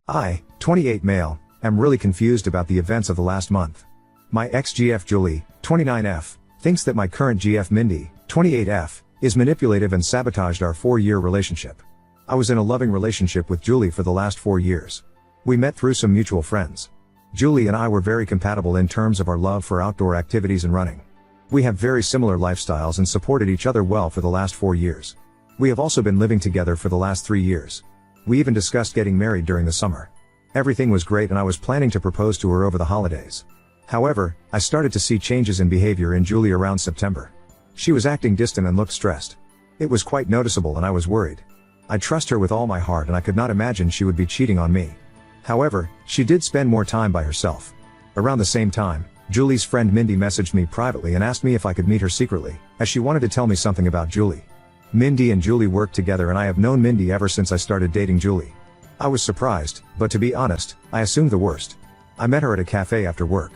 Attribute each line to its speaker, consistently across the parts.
Speaker 1: I, 28 male, am really confused about the events of the last month. My ex-GF Julie, 29F, thinks that my current GF Mindy, 28F, is manipulative and sabotaged our 4-year relationship. I was in a loving relationship with Julie for the last 4 years. We met through some mutual friends. Julie and I were very compatible in terms of our love for outdoor activities and running. We have very similar lifestyles and supported each other well for the last 4 years. We have also been living together for the last 3 years. We even discussed getting married during the summer. Everything was great and I was planning to propose to her over the holidays. However, I started to see changes in behavior in Julie around September. She was acting distant and looked stressed. It was quite noticeable and I was worried. I trust her with all my heart and I could not imagine she would be cheating on me. However, she did spend more time by herself. Around the same time, Julie's friend Mindy messaged me privately and asked me if I could meet her secretly, as she wanted to tell me something about Julie. Mindy and Julie worked together and I have known Mindy ever since I started dating Julie. I was surprised, but to be honest, I assumed the worst. I met her at a cafe after work.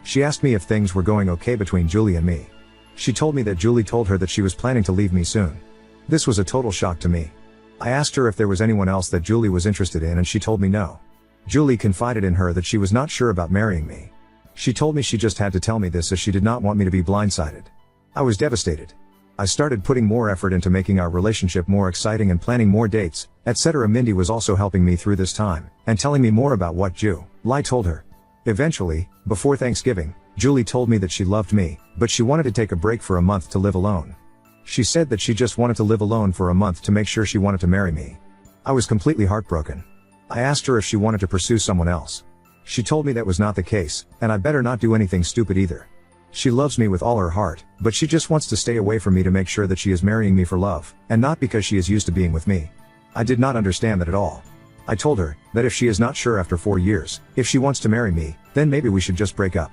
Speaker 1: She asked me if things were going okay between Julie and me. She told me that Julie told her that she was planning to leave me soon. This was a total shock to me. I asked her if there was anyone else that Julie was interested in and she told me no. Julie confided in her that she was not sure about marrying me. She told me she just had to tell me this as she did not want me to be blindsided. I was devastated. I started putting more effort into making our relationship more exciting and planning more dates, etc. Mindy was also helping me through this time, and telling me more about what Julie told her. Eventually, before Thanksgiving, Julie told me that she loved me, but she wanted to take a break for a month to live alone. She said that she just wanted to live alone for a month to make sure she wanted to marry me. I was completely heartbroken. I asked her if she wanted to pursue someone else. She told me that was not the case, and I better not do anything stupid either. She loves me with all her heart, but she just wants to stay away from me to make sure that she is marrying me for love, and not because she is used to being with me. I did not understand that at all. I told her that if she is not sure after 4 years, if she wants to marry me, then maybe we should just break up.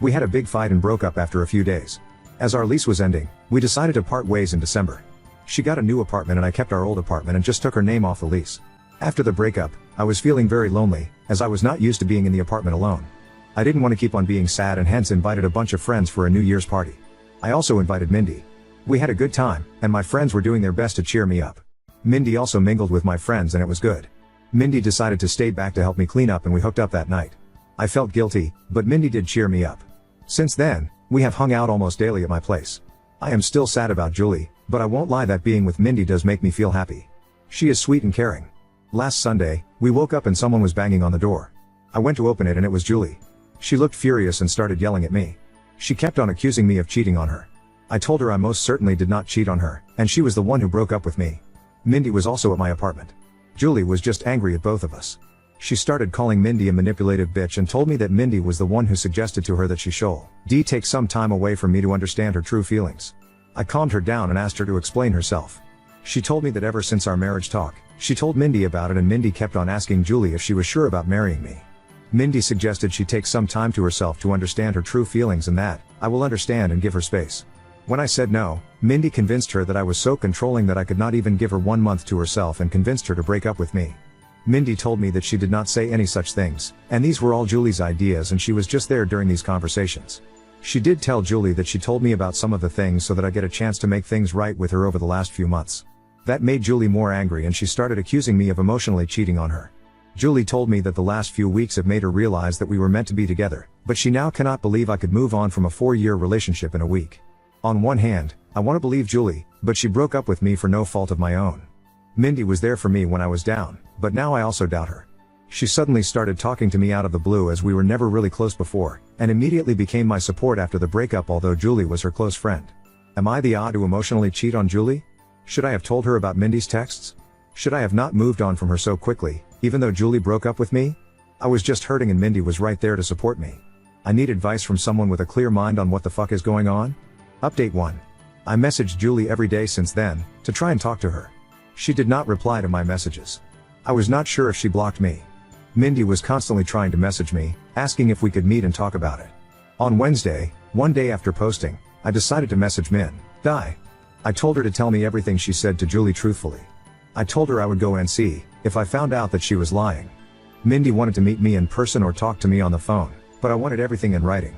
Speaker 1: We had a big fight and broke up after a few days. As our lease was ending, we decided to part ways in December. She got a new apartment and I kept our old apartment and just took her name off the lease. After the breakup, I was feeling very lonely, as I was not used to being in the apartment alone. I didn't want to keep on being sad and hence invited a bunch of friends for a New Year's party. I also invited Mindy. We had a good time, and my friends were doing their best to cheer me up. Mindy also mingled with my friends and it was good. Mindy decided to stay back to help me clean up and we hooked up that night. I felt guilty, but Mindy did cheer me up. Since then, we have hung out almost daily at my place. I am still sad about Julie, but I won't lie that being with Mindy does make me feel happy. She is sweet and caring. Last Sunday, we woke up and someone was banging on the door. I went to open it and it was Julie. She looked furious and started yelling at me. She kept on accusing me of cheating on her. I told her I most certainly did not cheat on her, and she was the one who broke up with me. Mindy was also at my apartment. Julie was just angry at both of us. She started calling Mindy a manipulative bitch and told me that Mindy was the one who suggested to her that she should take some time away from me to understand her true feelings. I calmed her down and asked her to explain herself. She told me that ever since our marriage talk, she told Mindy about it and Mindy kept on asking Julie if she was sure about marrying me. Mindy suggested she take some time to herself to understand her true feelings and that I will understand and give her space. When I said no, Mindy convinced her that I was so controlling that I could not even give her 1 month to herself and convinced her to break up with me. Mindy told me that she did not say any such things, and these were all Julie's ideas and she was just there during these conversations. She did tell Julie that she told me about some of the things so that I get a chance to make things right with her over the last few months. That made Julie more angry and she started accusing me of emotionally cheating on her. Julie told me that the last few weeks have made her realize that we were meant to be together, but she now cannot believe I could move on from a 4-year relationship in a week. On one hand, I want to believe Julie, but she broke up with me for no fault of my own. Mindy was there for me when I was down, but now I also doubt her. She suddenly started talking to me out of the blue as we were never really close before, and immediately became my support after the breakup although Julie was her close friend. Am I the odd to emotionally cheat on Julie? Should I have told her about Mindy's texts? Should I have not moved on from her so quickly, even though Julie broke up with me? I was just hurting and Mindy was right there to support me. I need advice from someone with a clear mind on what the fuck is going on. Update 1. I messaged Julie every day since then, to try and talk to her. She did not reply to my messages. I was not sure if she blocked me. Mindy was constantly trying to message me, asking if we could meet and talk about it. On Wednesday, one day after posting, I decided to message Mindy. I told her to tell me everything she said to Julie truthfully. I told her I would go and see if I found out that she was lying. Mindy wanted to meet me in person or talk to me on the phone, but I wanted everything in writing.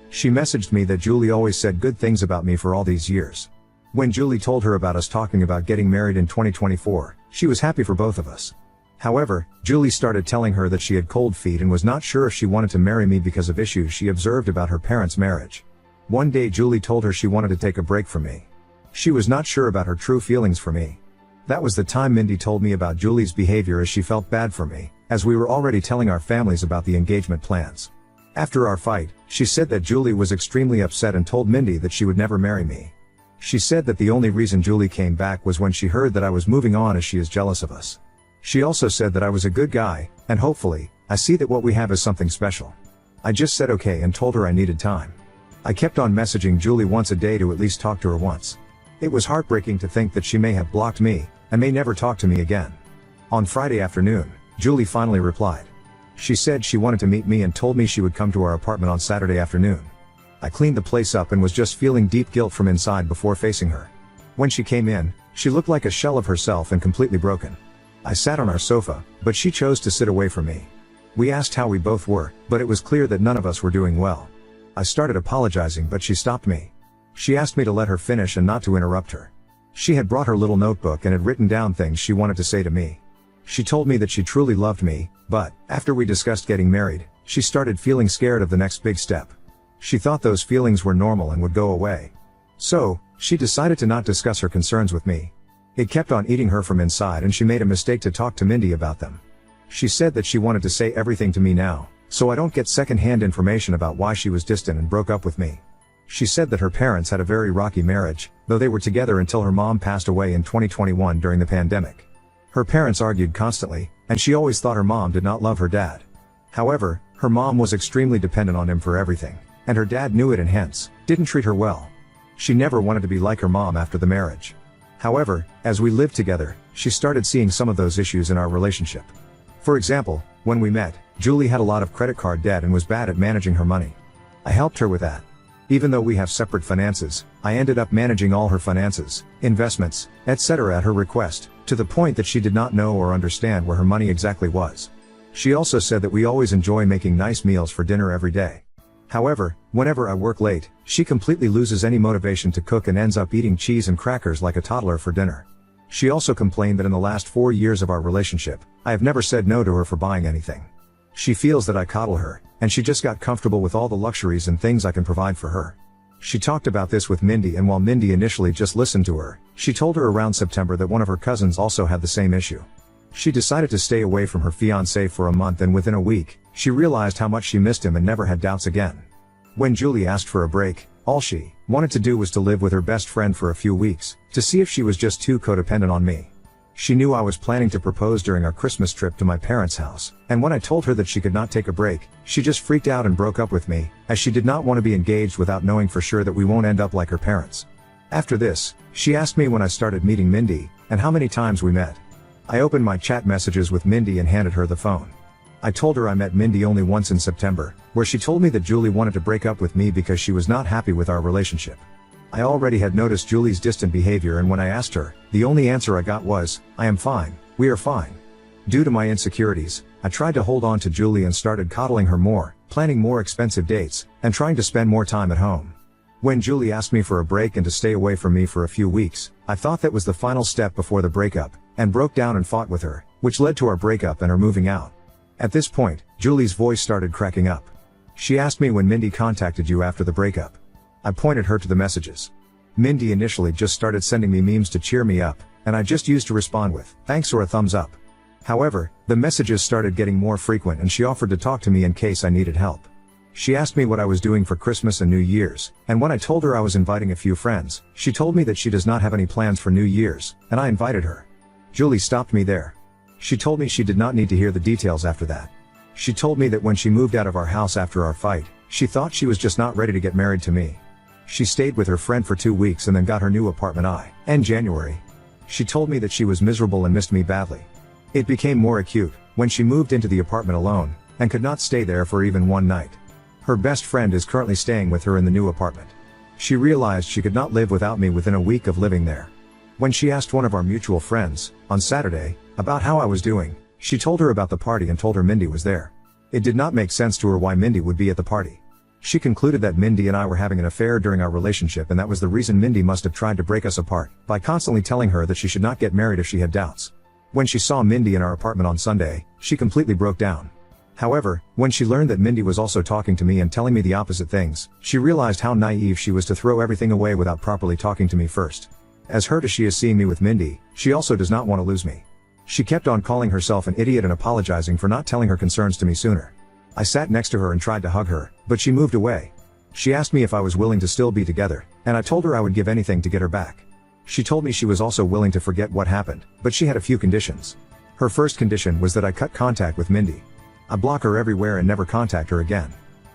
Speaker 1: She messaged me that Julie always said good things about me for all these years. When Julie told her about us talking about getting married in 2024, she was happy for both of us. However, Julie started telling her that she had cold feet and was not sure if she wanted to marry me because of issues she observed about her parents' marriage. One day Julie told her she wanted to take a break from me. She was not sure about her true feelings for me. That was the time Mindy told me about Julie's behavior, as she felt bad for me, as we were already telling our families about the engagement plans. After our fight, she said that Julie was extremely upset and told Mindy that she would never marry me. She said that the only reason Julie came back was when she heard that I was moving on, as she is jealous of us. She also said that I was a good guy, and hopefully, I see that what we have is something special. I just said okay and told her I needed time. I kept on messaging Julie once a day to at least talk to her once. It was heartbreaking to think that she may have blocked me, and may never talk to me again. On Friday afternoon, Julie finally replied. She said she wanted to meet me and told me she would come to our apartment on Saturday afternoon. I cleaned the place up and was just feeling deep guilt from inside before facing her. When she came in, she looked like a shell of herself and completely broken. I sat on our sofa, but she chose to sit away from me. We asked how we both were, but it was clear that none of us were doing well. I started apologizing, but she stopped me. She asked me to let her finish and not to interrupt her. She had brought her little notebook and had written down things she wanted to say to me. She told me that she truly loved me, but, after we discussed getting married, she started feeling scared of the next big step. She thought those feelings were normal and would go away. So, she decided to not discuss her concerns with me. It kept on eating her from inside, and she made a mistake to talk to Mindy about them. She said that she wanted to say everything to me now, so I don't get second-hand information about why she was distant and broke up with me. She said that her parents had a very rocky marriage, though they were together until her mom passed away in 2021 during the pandemic. Her parents argued constantly, and she always thought her mom did not love her dad. However, her mom was extremely dependent on him for everything, and her dad knew it and hence, didn't treat her well. She never wanted to be like her mom after the marriage. However, as we lived together, she started seeing some of those issues in our relationship. For example, when we met, Julie had a lot of credit card debt and was bad at managing her money. I helped her with that. Even though we have separate finances, I ended up managing all her finances, investments, etc. at her request, to the point that she did not know or understand where her money exactly was. She also said that we always enjoy making nice meals for dinner every day. However, whenever I work late, she completely loses any motivation to cook and ends up eating cheese and crackers like a toddler for dinner. She also complained that in the last 4 years of our relationship, I have never said no to her for buying anything. She feels that I coddle her, and she just got comfortable with all the luxuries and things I can provide for her. She talked about this with Mindy, and while Mindy initially just listened to her, she told her around September that one of her cousins also had the same issue. She decided to stay away from her fiancé for a month, and within a week, she realized how much she missed him and never had doubts again. When Julie asked for a break, all she wanted to do was to live with her best friend for a few weeks, to see if she was just too codependent on me. She knew I was planning to propose during our Christmas trip to my parents' house, and when I told her that she could not take a break, she just freaked out and broke up with me, as she did not want to be engaged without knowing for sure that we won't end up like her parents. After this, she asked me when I started meeting Mindy, and how many times we met. I opened my chat messages with Mindy and handed her the phone. I told her I met Mindy only once in September, where she told me that Julie wanted to break up with me because she was not happy with our relationship. I already had noticed Julie's distant behavior, and when I asked her, the only answer I got was, "I am fine, we are fine." Due to my insecurities, I tried to hold on to Julie and started coddling her more, planning more expensive dates, and trying to spend more time at home. When Julie asked me for a break and to stay away from me for a few weeks, I thought that was the final step before the breakup, and broke down and fought with her, which led to our breakup and her moving out. At this point, Julie's voice started cracking up. She asked me when Mindy contacted you after the breakup. I pointed her to the messages. Mindy initially just started sending me memes to cheer me up, and I just used to respond with thanks or a thumbs up. However, the messages started getting more frequent, and she offered to talk to me in case I needed help. She asked me what I was doing for Christmas and New Year's, and when I told her I was inviting a few friends, she told me that she does not have any plans for New Year's, and I invited her. Julie stopped me there. She told me she did not need to hear the details after that. She told me that when she moved out of our house after our fight, she thought she was just not ready to get married to me. She stayed with her friend for 2 weeks and then got her new apartment in January. She told me that she was miserable and missed me badly. It became more acute when she moved into the apartment alone, and could not stay there for even one night. Her best friend is currently staying with her in the new apartment. She realized she could not live without me within a week of living there. When she asked one of our mutual friends, on Saturday, about how I was doing, she told her about the party and told her Mindy was there. It did not make sense to her why Mindy would be at the party. She concluded that Mindy and I were having an affair during our relationship, and that was the reason Mindy must have tried to break us apart, by constantly telling her that she should not get married if she had doubts. When she saw Mindy in our apartment on Sunday, she completely broke down. However, when she learned that Mindy was also talking to me and telling me the opposite things, she realized how naive she was to throw everything away without properly talking to me first. As hurt as she is seeing me with Mindy, she also does not want to lose me. She kept on calling herself an idiot and apologizing for not telling her concerns to me sooner. I sat next to her and tried to hug her, but she moved away. She asked me if I was willing to still be together, and I told her I would give anything to get her back. She told me she was also willing to forget what happened, but she had a few conditions. Her first condition was that I cut contact with Mindy. I block her everywhere and never contact her again.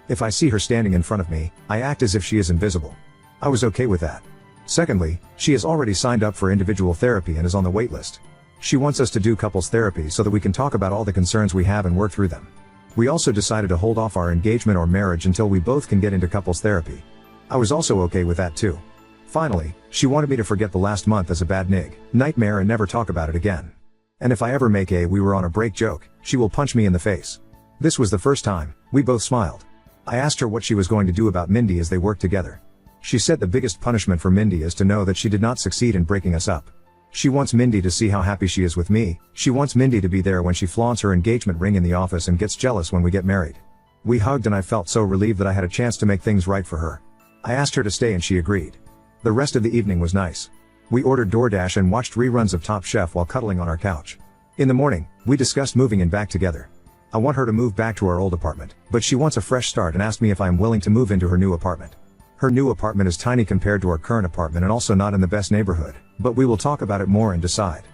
Speaker 1: If I see her standing in front of me, I act as if she is invisible. I was okay with that. Secondly, she has already signed up for individual therapy and is on the wait list. She wants us to do couples therapy so that we can talk about all the concerns we have and work through them. We also decided to hold off our engagement or marriage until we both can get into couples therapy. I was also okay with that too. Finally, she wanted me to forget the last month as a bad nightmare and never talk about it again. And if I ever make a "we were on a break" joke, she will punch me in the face. This was the first time. We both smiled. I asked her what she was going to do about Mindy as they worked together. She said the biggest punishment for Mindy is to know that she did not succeed in breaking us up. She wants Mindy to see how happy she is with me. She wants Mindy to be there when she flaunts her engagement ring in the office and gets jealous when we get married. We hugged and I felt so relieved that I had a chance to make things right for her. I asked her to stay and she agreed. The rest of the evening was nice. We ordered DoorDash and watched reruns of Top Chef while cuddling on our couch. In the morning, we discussed moving in back together. I want her to move back to our old apartment, but she wants a fresh start and asked me if I am willing to move into her new apartment. Her new apartment is tiny compared to our current apartment and also not in the best neighborhood, but we will talk about it more and decide.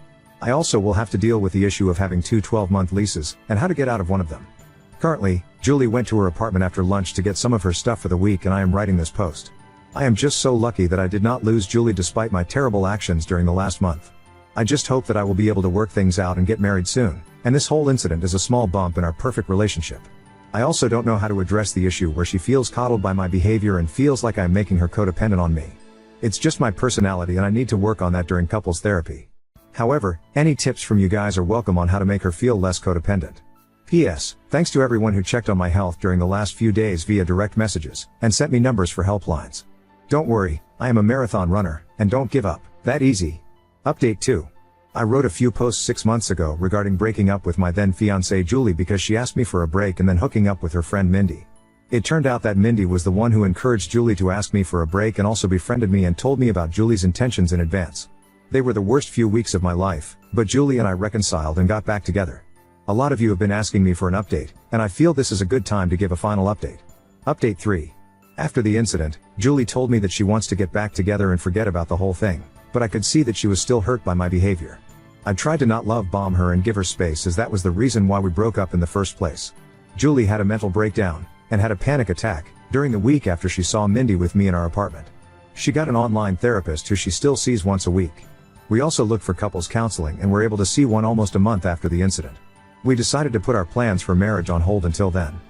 Speaker 1: I also will have to deal with the issue of having two 12-month leases, and how to get out of one of them. Currently, Julie went to her apartment after lunch to get some of her stuff for the week and I am writing this post. I am just so lucky that I did not lose Julie despite my terrible actions during the last month. I just hope that I will be able to work things out and get married soon, and this whole incident is a small bump in our perfect relationship. I also don't know how to address the issue where she feels coddled by my behavior and feels like I'm making her codependent on me. It's just my personality and I need to work on that during couples therapy. However, any tips from you guys are welcome on how to make her feel less codependent. P.S. Thanks to everyone who checked on my health during the last few days via direct messages, and sent me numbers for helplines. Don't worry, I am a marathon runner, and don't give up that easy. Update 2. I wrote a few posts 6 months ago regarding breaking up with my then fiancée Julie because she asked me for a break and then hooking up with her friend Mindy. It turned out that Mindy was the one who encouraged Julie to ask me for a break and also befriended me and told me about Julie's intentions in advance. They were the worst few weeks of my life, but Julie and I reconciled and got back together. A lot of you have been asking me for an update, and I feel this is a good time to give a final update. Update 3. After the incident, Julie told me that she wants to get back together and forget about the whole thing, but I could see that she was still hurt by my behavior. I tried to not love bomb her and give her space as that was the reason why we broke up in the first place. Julie had a mental breakdown, and had a panic attack, during the week after she saw Mindy with me in our apartment. She got an online therapist who she still sees once a week. We also looked for couples counseling and were able to see one almost a month after the incident. We decided to put our plans for marriage on hold until then.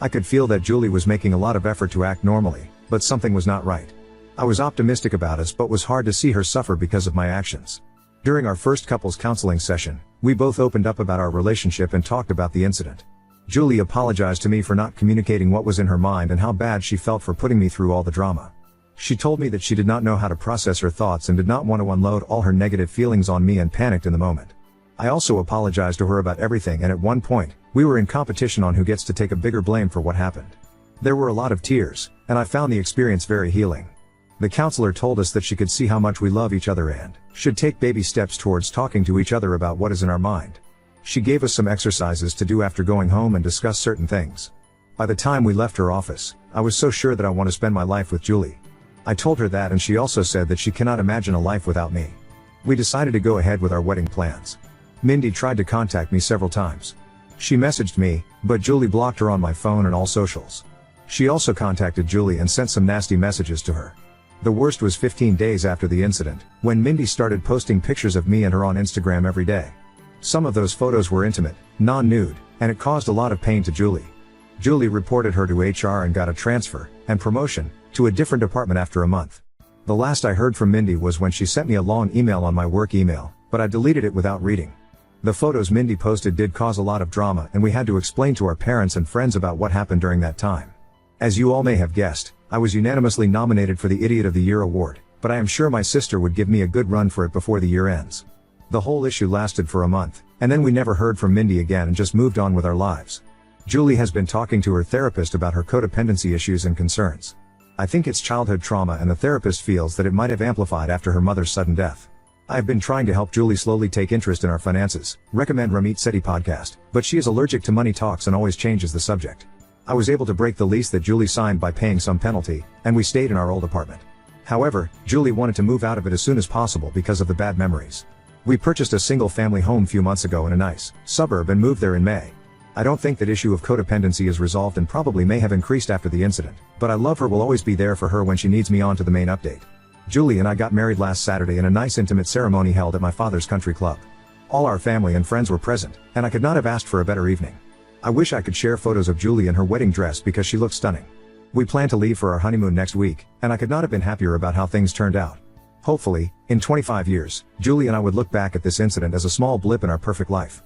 Speaker 1: I could feel that Julie was making a lot of effort to act normally, but something was not right. I was optimistic about us but was hard to see her suffer because of my actions. During our first couples counseling session, we both opened up about our relationship and talked about the incident. Julie apologized to me for not communicating what was in her mind and how bad she felt for putting me through all the drama. She told me that she did not know how to process her thoughts and did not want to unload all her negative feelings on me and panicked in the moment. I also apologized to her about everything and at one point, we were in competition on who gets to take a bigger blame for what happened. There were a lot of tears, and I found the experience very healing. The counselor told us that she could see how much we love each other and should take baby steps towards talking to each other about what is in our mind. She gave us some exercises to do after going home and discuss certain things. By the time we left her office, I was so sure that I want to spend my life with Julie. I told her that and she also said that she cannot imagine a life without me. We decided to go ahead with our wedding plans. Mindy tried to contact me several times. She messaged me, but Julie blocked her on my phone and all socials. She also contacted Julie and sent some nasty messages to her. The worst was 15 days after the incident, when Mindy started posting pictures of me and her on Instagram every day. Some of those photos were intimate, non-nude, and it caused a lot of pain to Julie. Julie reported her to HR and got a transfer and promotion to a different department after a month. The last I heard from Mindy was when she sent me a long email on my work email, but I deleted it without reading. The photos Mindy posted did cause a lot of drama and we had to explain to our parents and friends about what happened during that time. As you all may have guessed, I was unanimously nominated for the Idiot of the Year award, but I am sure my sister would give me a good run for it before the year ends. The whole issue lasted for a month, and then we never heard from Mindy again and just moved on with our lives. Julie has been talking to her therapist about her codependency issues and concerns. I think it's childhood trauma, and the therapist feels that it might have amplified after her mother's sudden death. I have been trying to help Julie slowly take interest in our finances, recommend Ramit Sethi podcast, but she is allergic to money talks and always changes the subject. I was able to break the lease that Julie signed by paying some penalty, and we stayed in our old apartment. However, Julie wanted to move out of it as soon as possible because of the bad memories. We purchased a single-family home few months ago in a nice suburb and moved there in May. I don't think that issue of codependency is resolved and probably may have increased after the incident, but I love her, will always be there for her when she needs me. On to the main update. Julie and I got married last Saturday in a nice intimate ceremony held at my father's country club. All our family and friends were present, and I could not have asked for a better evening. I wish I could share photos of Julie in her wedding dress because she looked stunning. We plan to leave for our honeymoon next week, and I could not have been happier about how things turned out. Hopefully, in 25 years, Julie and I would look back at this incident as a small blip in our perfect life.